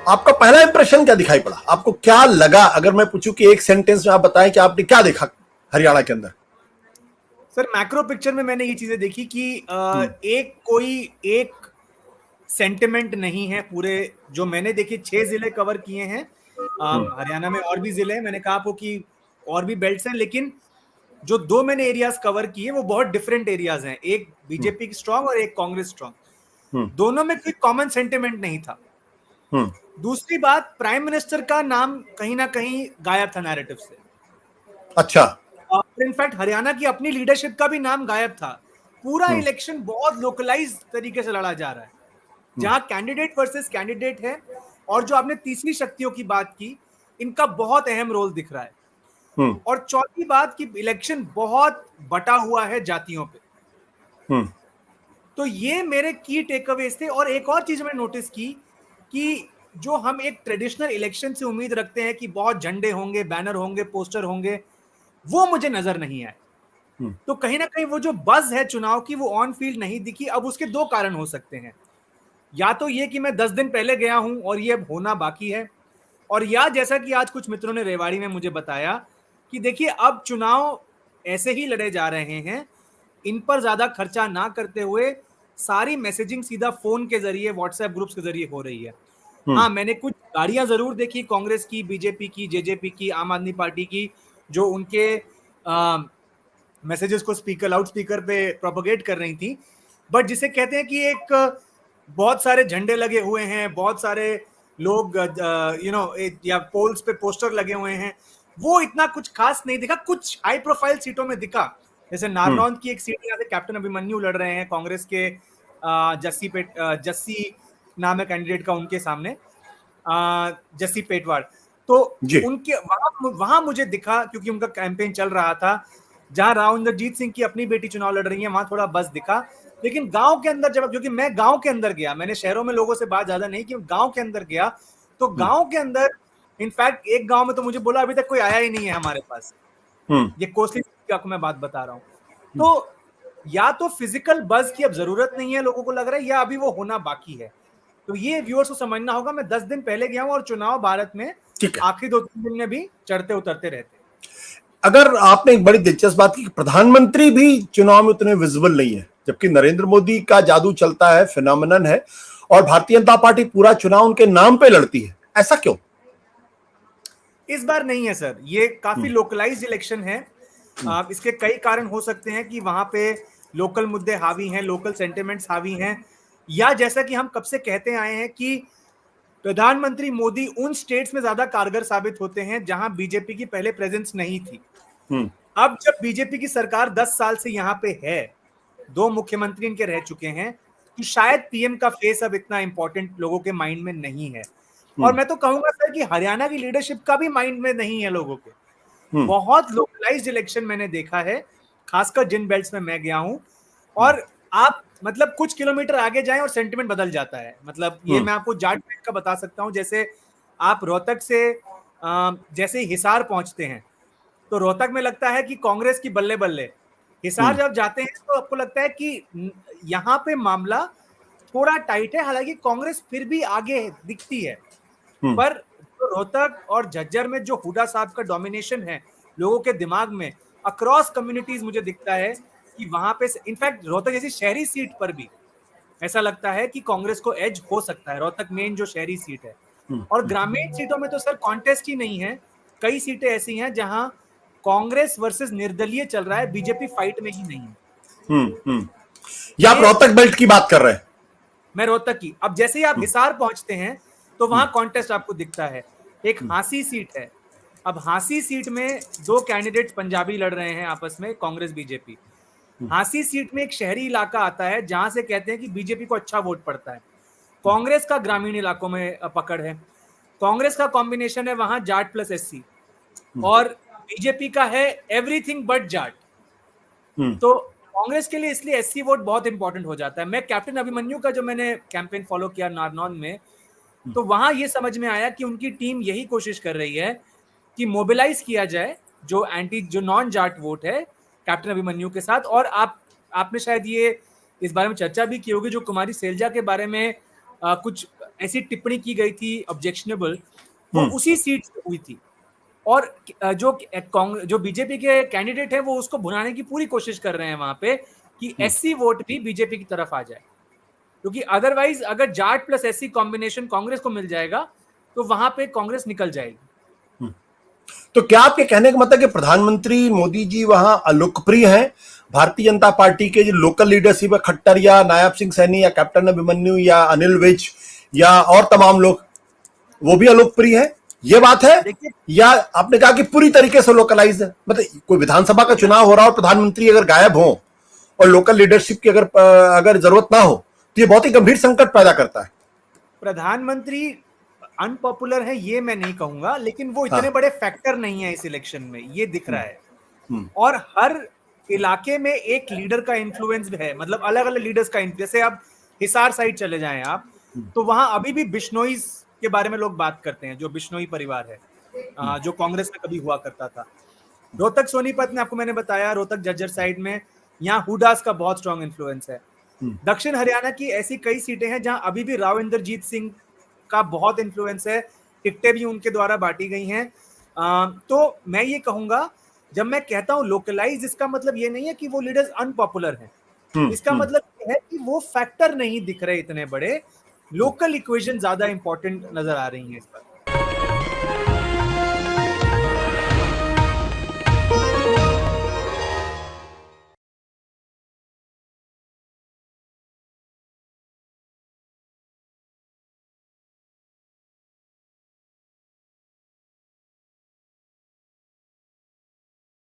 आपका पहला इंप्रेशन क्या दिखाई पड़ा, आपको क्या लगा? अगर मैं पूछूं कि एक सेंटेंस में आप बताएं कि आपने क्या देखा हरियाणा के अंदर। सर मैक्रो पिक्चर में मैंने ये चीजें देखी कि एक सेंटिमेंट नहीं है पूरे, जो मैंने देखी 6 जिले कवर किए हैं। हरियाणा में और भी जिले हैं, मैंने कहा आपको कि और भी बेल्ट्स हैं, लेकिन जो 2 मैंने एरियाज कवर किए वो बहुत डिफरेंट एरियाज हैं। एक बीजेपी की स्ट्रांग और एक कांग्रेस स्ट्रांग। दोनों में कोई कॉमन सेंटिमेंट नहीं था। दूसरी बात, प्राइम मिनिस्टर का नाम कहीं ना कहीं गायब था नैरेटिव से। अच्छा। और इनफैक्ट हरियाणा की अपनी लीडरशिप का भी नाम गायब था। पूरा इलेक्शन बहुत लोकलाइज तरीके से लड़ा जा रहा है, जहां कैंडिडेट वर्सेस कैंडिडेट है। और जो आपने तीसरी शक्तियों की बात की, इनका बहुत अहम रोल दिख रहा है। और चौथी बात कि इलेक्शन बहुत बटा हुआ है जातियों पे। तो ये मेरे की टेकअवेज थे। और एक और चीज मैंने नोटिस की कि जो हम एक ट्रेडिशनल इलेक्शन से उम्मीद रखते हैं कि बहुत झंडे होंगे, बैनर होंगे, पोस्टर होंगे, वो मुझे नजर नहीं आए। तो कहीं ना कहीं वो जो बज है चुनाव की, वो ऑन फील्ड नहीं दिखी। अब उसके 2 कारण हो सकते हैं। या तो ये कि मैं 10 दिन पहले गया हूं और ये अब होना बाकी है, और या जैसा कि आज कुछ मित्रों ने रेवाड़ी में मुझे बताया कि देखिए अब चुनाव ऐसे ही लड़े जा रहे हैं, इन पर ज्यादा खर्चा ना करते हुए सारी मैसेजिंग सीधा फोन के जरिए, व्हाट्सएप ग्रुप्स के जरिए हो रही है। हाँ, मैंने कुछ गाड़ियां जरूर देखी, कांग्रेस की, बीजेपी की, जेजेपी की, आम आदमी पार्टी की, जो उनके मैसेजेस को लाउड स्पीकर पे प्रोपोगेट कर रही थी। बट जिसे कहते हैं कि एक बहुत सारे झंडे लगे हुए हैं, बहुत सारे लोग या पोल्स पे पोस्टर लगे हुए हैं, वो इतना कुछ खास नहीं दिखा। कुछ हाई प्रोफाइल सीटों में दिखा, जैसे नारनौंद की एक सीट यहाँ से कैप्टन अभिमन्यु लड़ रहे हैं कांग्रेस के, जस्सी नाम है कैंडिडेट का उनके सामने, जस्सी पेटवाड़। तो उनके वहां मुझे दिखा, क्योंकि उनका कैंपेन चल रहा था। जहां राव इंद्रजीत सिंह की अपनी बेटी चुनाव लड़ रही है, वहां थोड़ा बस दिखा। लेकिन गांव के अंदर जब, क्योंकि मैं गांव के अंदर गया, मैंने शहरों में लोगों से बात ज्यादा नहीं की, गांव के अंदर गया, तो गांव के अंदर इनफैक्ट एक गांव में तो मुझे बोला अभी तक कोई आया ही नहीं है हमारे पास। ये कोसली आपको मैं बात बता रहा हूं। तो या तो फिजिकल बज की अब जरूरत नहीं है लोगों को लग रहा है, या अभी वो होना बाकी है। तो ये व्यूअर्स को समझना होगा। मैं 10 दिन पहले गया हूं और चुनाव भारत में आखिरी 2-3 दिन में भी चढ़ते उतरते रहते हैं। अगर आपने एक बड़ी दिलचस्प बात की, प्रधानमंत्री भी चुनाव में उतने विजिबल नहीं है, जबकि नरेंद्र मोदी का जादू चलता है, फिनोमिनन है, और भारतीय जनता पार्टी पूरा चुनाव उनके नाम पे लड़ती है, ऐसा क्यों? इस बार नहीं है सर, ये काफी लोकलाइज्ड इलेक्शन है। इसके कई कारण हो सकते हैं कि वहां पे लोकल मुद्दे हावी हैं, लोकल सेंटिमेंट्स हावी हैं, या जैसा कि हम कब से कहते आए हैं कि प्रधानमंत्री मोदी उन स्टेट्स में ज्यादा कारगर साबित होते हैं जहां बीजेपी की पहले प्रेजेंस नहीं थी। अब जब बीजेपी की सरकार 10 साल से यहां पे है, 2 मुख्यमंत्री इनके रह चुके हैं, तो शायद पीएम का फेस अब इतना इंपॉर्टेंट लोगों के माइंड में नहीं है। और मैं तो कहूंगा सर कि हरियाणा की लीडरशिप का भी माइंड में नहीं है लोगों के। बहुत लोकलाइज्ड इलेक्शन मैंने देखा है, खासकर जिन बेल्ट्स में मैं गया हूं। और आप मतलब कुछ किलोमीटर आगे जाएं और सेंटिमेंट बदल जाता है। मतलब ये मैं आपको जाट बेल्ट का बता सकता हूं। जैसे आप रोहतक से जैसे हिसार पहुंचते हैं, तो रोहतक में लगता है कि कांग्रेस की बल्ले बल्ले। हिसार जब जाते हैं तो आपको लगता है कि यहाँ पे मामला थोड़ा टाइट है, हालांकि कांग्रेस फिर भी आगे दिखती है। पर रोहतक और झज्जर में जो हुडा साहब का डोमिनेशन है लोगों के दिमाग में, अक्रॉस कम्युनिटीज, मुझे दिखता है कि वहां पे इनफैक्ट रोहतक जैसी शहरी सीट पर भी ऐसा लगता है कि कांग्रेस को एज हो सकता है। रोहतक मेन जो शहरी सीट है, और ग्रामीण सीटों में तो सर कॉन्टेस्ट ही नहीं है। कई सीटें ऐसी हैं जहां कांग्रेस वर्सेस निर्दलीय चल रहा है, बीजेपी फाइट में ही नहीं है। या आप रोहतक बेल्ट की बात कर रहे हैं? मैं रोहतक की। अब जैसे ही आप हिसार पहुंचते हैं तो वहां कॉन्टेस्ट आपको दिखता है। एक हांसी सीट है। अब हांसी सीट में 2 कैंडिडेट्स पंजाबी लड़ रहे हैं आपस में, कांग्रेस बीजेपी। हांसी सीट में एक शहरी इलाका आता है जहां से कहते हैं कि बीजेपी को अच्छा वोट पड़ता है। कांग्रेस का ग्रामीण इलाकों में पकड़ है। कांग्रेस का कॉम्बिनेशन है वहां जाट प्लस एससी, और बीजेपी का है एवरीथिंग बट जाट। तो कांग्रेस के लिए इसलिए एससी वोट बहुत इंपॉर्टेंट हो जाता है। मैं कैप्टन अभिमन्यु का जो मैंने कैंपेन फॉलो किया नारनौंद में, तो वहां ये समझ में आया कि उनकी टीम यही कोशिश कर रही है कि मोबिलाइज किया जाए जो नॉन जाट वोट है कैप्टन अभिमन्यु के साथ। और आपने शायद ये इस बारे में चर्चा भी की होगी, जो कुमारी सैलजा के बारे में कुछ ऐसी टिप्पणी की गई थी ऑब्जेक्शनेबल, वो उसी सीट से हुई थी। और जो बीजेपी के कैंडिडेट है वो उसको भुनाने की पूरी कोशिश कर रहे हैं वहां पे कि एससी वोट भी बीजेपी की तरफ आ जाए, क्योंकि अदरवाइज अगर Jat plus SC combination Congress को मिल जाएगा तो वहां पे कांग्रेस निकल जाएगी। तो क्या आपके कहने का मतलब कि प्रधानमंत्री मोदी जी वहां अलोकप्रिय हैं? भारतीय जनता पार्टी के जो लोकल लीडरशिप है, खट्टर या नायब सिंह सैनी या कैप्टन अभिमन्यु या अनिल विज या और तमाम लोग, वो भी अलोकप्रिय है, ये बात है? या आपने कहा कि पूरी तरीके से लोकलाइज है? मतलब कोई विधानसभा का चुनाव हो रहा हो और प्रधानमंत्री अगर गायब हो और लोकल लीडरशिप की अगर जरूरत ना हो तो ये बहुत ही गंभीर संकट पैदा करता है। प्रधानमंत्री अनपॉपुलर है ये मैं नहीं कहूंगा, लेकिन वो इतने बड़े फैक्टर नहीं है इस इलेक्शन में, ये दिख रहा है। और हर इलाके में एक लीडर का इन्फ्लुएंस है, मतलब अलग अलग लीडर्स का इन्फ्लुएंस। जैसे आप हिसार साइड चले जाएं आप, तो वहां अभी भी बिश्नोई के बारे में लोग बात करते हैं, जो बिश्नोई परिवार है, जो कांग्रेस में कभी हुआ करता था। रोहतक सोनीपत में आपको मैंने बताया, रोहतक झज्जर साइड में यहाँ हुडास का बहुत स्ट्रॉन्ग इन्फ्लुएंस है। दक्षिण हरियाणा की ऐसी कई सीटें हैं जहां अभी भी राव इंद्रजीत सिंह का बहुत इन्फ्लुएंस है, टिकटें भी उनके द्वारा बांटी गई हैं। तो मैं ये कहूंगा, जब मैं कहता हूं लोकलाइज, इसका मतलब ये नहीं है कि वो लीडर्स अनपॉपुलर हैं, इसका मतलब ये है कि वो फैक्टर नहीं दिख रहे इतने बड़े, लोकल इक्वेशन ज्यादा इंपॉर्टेंट नजर आ रही हैं इस पर।